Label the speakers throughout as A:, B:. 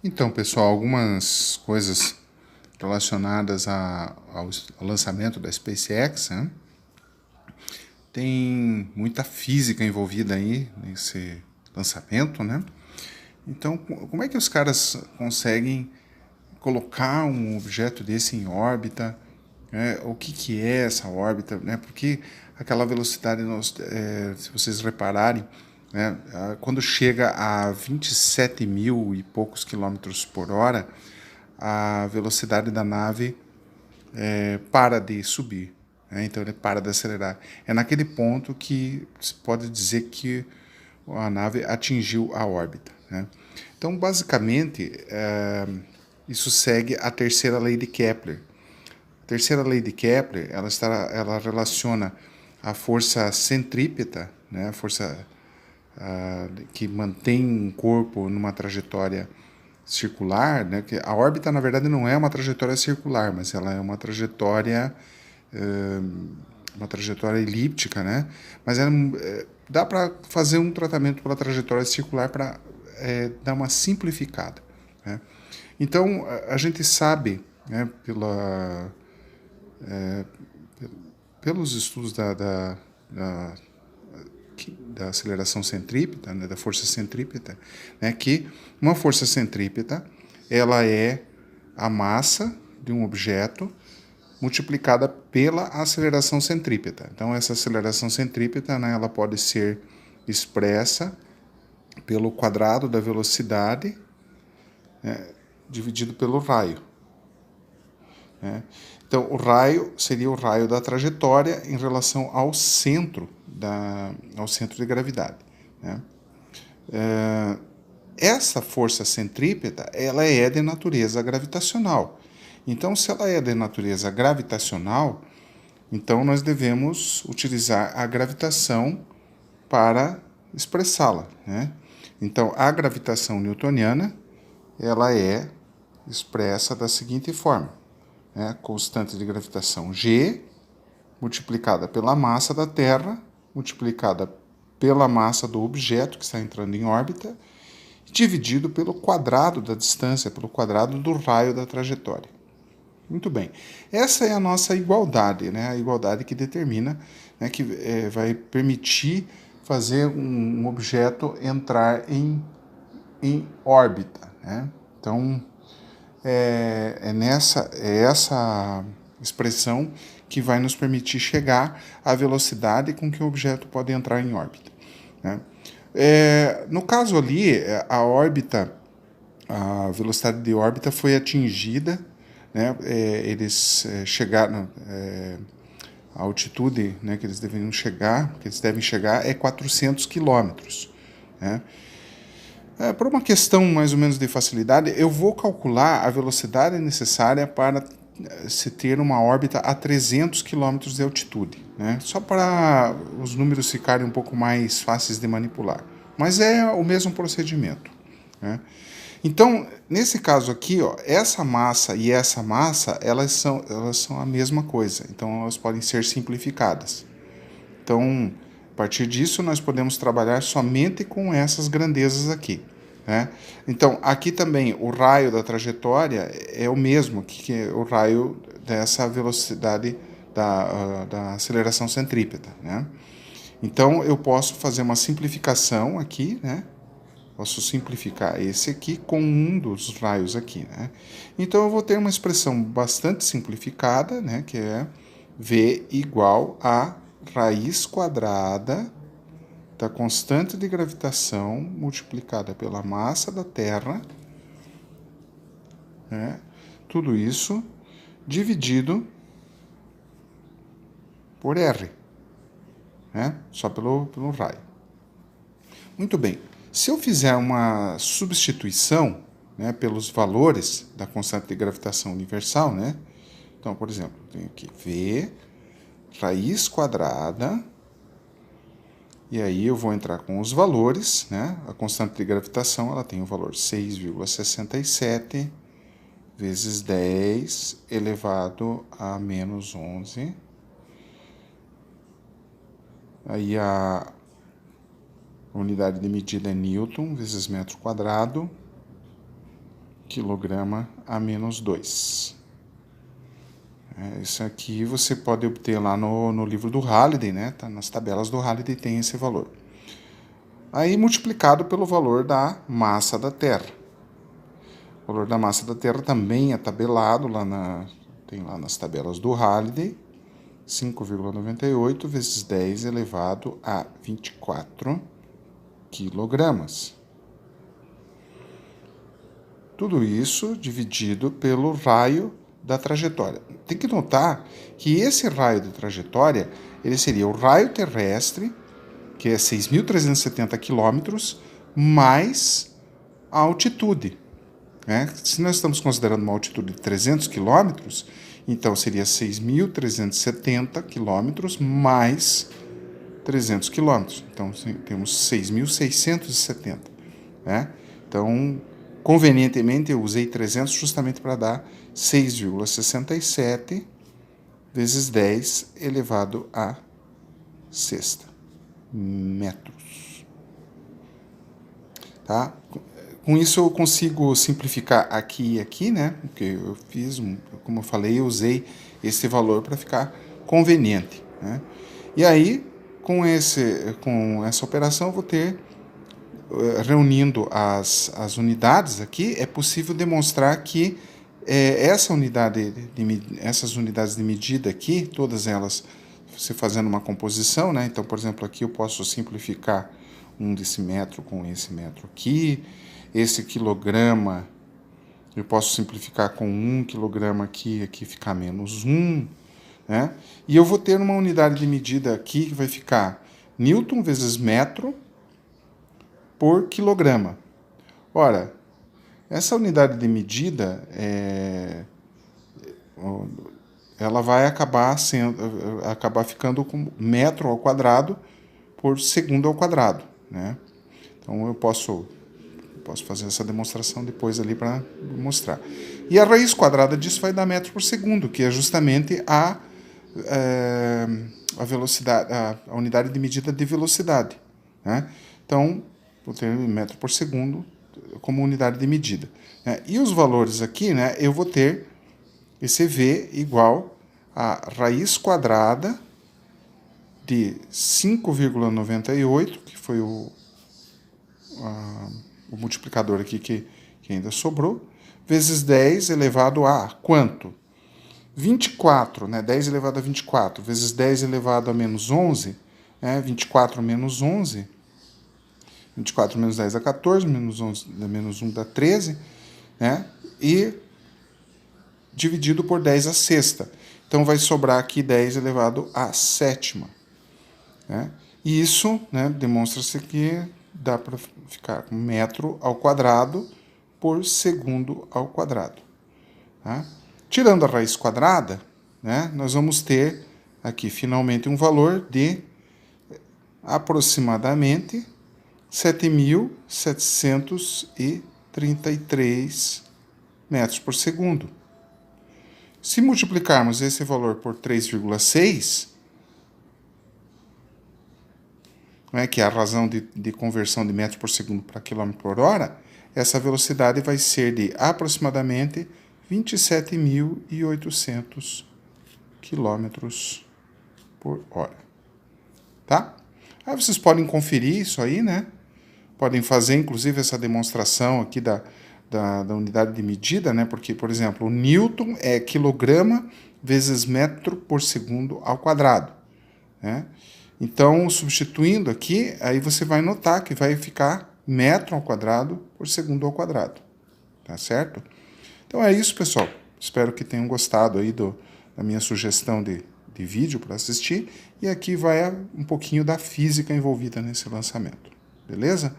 A: Então, pessoal, algumas coisas relacionadas ao lançamento da SpaceX, né? Tem muita física envolvida aí nesse lançamento, né? Então, como é que os caras conseguem colocar um objeto desse em órbita? Né? O que é essa órbita? Né? Porque aquela velocidade, se vocês repararem, né? Quando chega a 27 mil e poucos quilômetros por hora, a velocidade da nave para de subir, né? Então ele para de acelerar. É naquele ponto que se pode dizer que a nave atingiu a órbita, né? Então, basicamente, isso segue a terceira lei de Kepler. A terceira lei de Kepler, ela relaciona a força centrípeta, né, a força que mantém um corpo numa trajetória circular, né, que a órbita na verdade não é uma trajetória circular, mas ela é uma trajetória elíptica, né? Mas dá para fazer um tratamento pela trajetória circular para dar uma simplificada, né? Então a gente sabe, né, pelos estudos da aceleração centrípeta, né, da força centrípeta, né, que uma força centrípeta ela é a massa de um objeto multiplicada pela aceleração centrípeta. Então, essa aceleração centrípeta, né, ela pode ser expressa pelo quadrado da velocidade, né, dividido pelo raio, né? Então, o raio seria o raio da trajetória em relação ao centro de gravidade, né? Essa força centrípeta, ela é de natureza gravitacional. Então, se ela é de natureza gravitacional, então nós devemos utilizar a gravitação para expressá-la, né? Então, a gravitação newtoniana, ela é expressa da seguinte forma, né? Constante de gravitação G multiplicada pela massa da Terra, multiplicada pela massa do objeto que está entrando em órbita, dividido pelo quadrado da distância, pelo quadrado do raio da trajetória. Muito bem. Essa é a nossa igualdade, né? A igualdade que determina, né, que vai permitir fazer um objeto entrar em órbita, né? Então, é essa expressão que vai nos permitir chegar à velocidade com que o objeto pode entrar em órbita, né? No caso ali, a velocidade de órbita foi atingida, né? Eles chegaram, a altitude, né, que eles devem chegar é 400 quilômetros, né? Por uma questão mais ou menos de facilidade, eu vou calcular a velocidade necessária para se ter uma órbita a 300 quilômetros de altitude, né? Só para os números ficarem um pouco mais fáceis de manipular. Mas é o mesmo procedimento, né? Então, nesse caso aqui, ó, essa massa e essa massa, elas são a mesma coisa. Então, elas podem ser simplificadas. Então, a partir disso, nós podemos trabalhar somente com essas grandezas aqui, né? Então, aqui também, o raio da trajetória é o mesmo que o raio dessa velocidade da aceleração centrípeta, né? Então, eu posso fazer uma simplificação aqui, né? Posso simplificar esse aqui com um dos raios aqui, né? Então eu vou ter uma expressão bastante simplificada, né? Que é V igual a raiz quadrada da constante de gravitação multiplicada pela massa da Terra, né? Tudo isso dividido por R, né? Só pelo raio. Muito bem. Se eu fizer uma substituição, né, pelos valores da constante de gravitação universal, né? Então, por exemplo, eu tenho aqui V raiz quadrada, e aí eu vou entrar com os valores, né? A constante de gravitação, ela tem o valor 6,67 vezes 10 elevado a menos 11. Aí a unidade de medida é Newton vezes metro quadrado. quilograma a menos 2. Isso aqui você pode obter lá no livro do Halliday, né? Tá nas tabelas do Halliday tem esse valor. Aí multiplicado pelo valor da massa da Terra. O valor da massa da Terra também é tabelado tem lá nas tabelas do Halliday. 5,98 vezes 10 elevado a 24 quilogramas. Tudo isso dividido pelo raio da trajetória. Tem que notar que esse raio de trajetória, ele seria o raio terrestre, que é 6.370 quilômetros, mais a altitude. Né? Se nós estamos considerando uma altitude de 300 quilômetros, então seria 6.370 quilômetros mais 300 quilômetros. Então temos 6.670. Né? Então, convenientemente, eu usei 300 justamente para dar 6,67 vezes 10 elevado a sexta metros. Tá? Com isso eu consigo simplificar aqui e aqui, né? Porque eu fiz, como eu falei, eu usei esse valor para ficar conveniente. Né? E aí, com essa operação, eu vou ter, reunindo as unidades aqui, é possível demonstrar que essas unidades de medida aqui, todas elas, você fazendo uma composição, né? Então, por exemplo, aqui eu posso simplificar 1 decímetro com esse metro aqui, esse quilograma eu posso simplificar com 1 quilograma aqui ficar menos 1, né? E eu vou ter uma unidade de medida aqui que vai ficar Newton vezes metro por quilograma. Ora, essa unidade de medida ela vai acabar ficando com metro ao quadrado por segundo ao quadrado, né? Então eu posso fazer essa demonstração depois ali para mostrar. E a raiz quadrada disso vai dar metro por segundo, que é justamente a velocidade, a unidade de medida de velocidade, né? Então, vou ter metro por segundo como unidade de medida. Né? E os valores aqui, né, eu vou ter esse V igual a raiz quadrada de 5,98, que foi o multiplicador aqui que ainda sobrou, vezes 10 elevado a quanto? 24, né? 10 elevado a 24, vezes 10 elevado a menos 11, 24 menos 11, 24 menos 10 dá 14, menos 1 dá 13, né? E dividido por 10 a sexta. Então vai sobrar aqui 10 elevado a sétima. Né? E isso, né, demonstra-se que dá para ficar com metro ao quadrado por segundo ao quadrado. Tá? Tirando a raiz quadrada, né, nós vamos ter aqui finalmente um valor de aproximadamente 7.733 metros por segundo. Se multiplicarmos esse valor por 3,6, né, que é a razão de conversão de metro por segundo para quilômetro por hora, essa velocidade vai ser de aproximadamente 27.800 quilômetros por hora. Tá? Aí vocês podem conferir isso aí, né? Podem fazer, inclusive, essa demonstração aqui da unidade de medida, né? Porque, por exemplo, o Newton é quilograma vezes metro por segundo ao quadrado, né? Então, substituindo aqui, aí você vai notar que vai ficar metro ao quadrado por segundo ao quadrado. Tá certo? Então é isso, pessoal. Espero que tenham gostado aí da minha sugestão de vídeo para assistir. E aqui vai um pouquinho da física envolvida nesse lançamento. Beleza?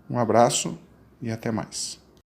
A: Um abraço e até mais.